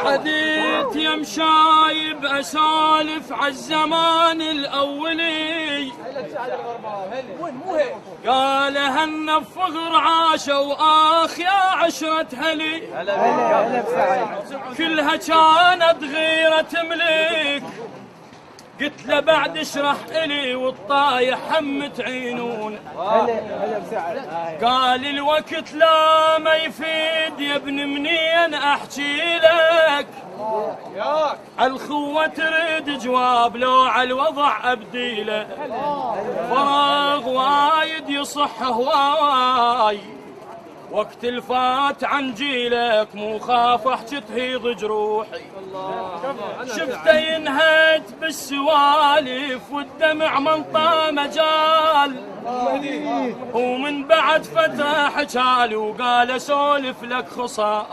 حديث يا مشايب اسولف عالزمان الاولي، قال هن بفخر عاشوا اخ يا عشرة هلي، كلها كانت غيرة تملك. قلت له بعد اشرح الي والطايح هم تعينون. قال الوقت لا ما يفيد يا ابن منين احكي لك، عالخوة تريد جواب لو عالوضع ابديله. فراغ وايد يصح هواي وقت الفات عن جيلك، مو خاف احكي تهيض جروحي. شفته ينهد بالسوالف والدمع منطى مجال، ومن بعد فتح حجالي وقال اسولف لك خصال.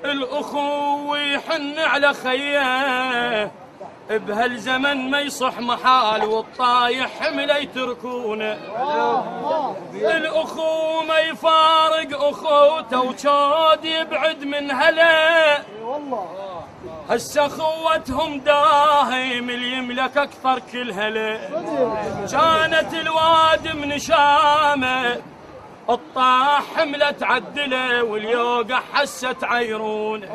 الاخو يحن على خيه بهالزمن ما يصح محال، والطايح حمله يتركونه. الاخو ما يفارق اخوته وجود يبعد من هلا، هسه خوتهم داهم اللي يملك اكثر كل هلا. كانت الواد من شامه الطاح حملة تعدله واليوقع حست عيرونه.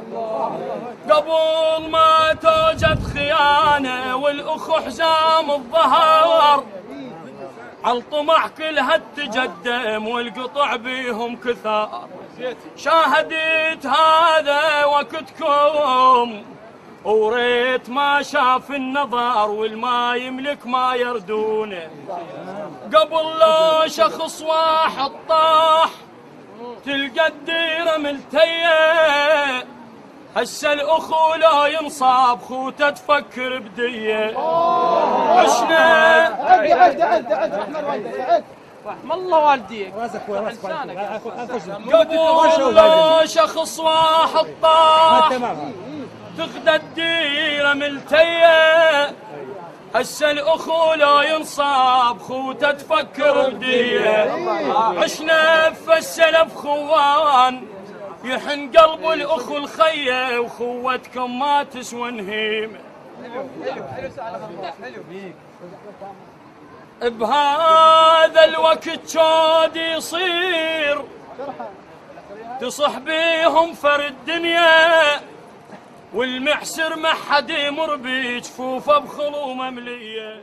قبل ما توجد خيانة والاخو حزام الظهر، عالطمع كلها تقدم والقطع بيهم كثار. شاهدت هذا وقتكم وريت ما شاف النظر والما يملك ما يردونه. قبل لو شخص واحد طاح تلقى الديرة ملتية، هسه الاخو لا ينصاب خوته تفكر بديه. عشنا رحم الله والديك. قبل لو شخص واحد طاح تغدى الديرة ملتية، هسه الاخو لا ينصاب خوته تفكر بديه. عشنا في السلف خوان يحن قلب الاخو الخيه، وخوتكم ما تسوى نهيمه. بهذا الوقت شاد يصير تصح بيهم فرد الدنيا، والمحسر ما حد يمر بجفوفه بخلو ممليه.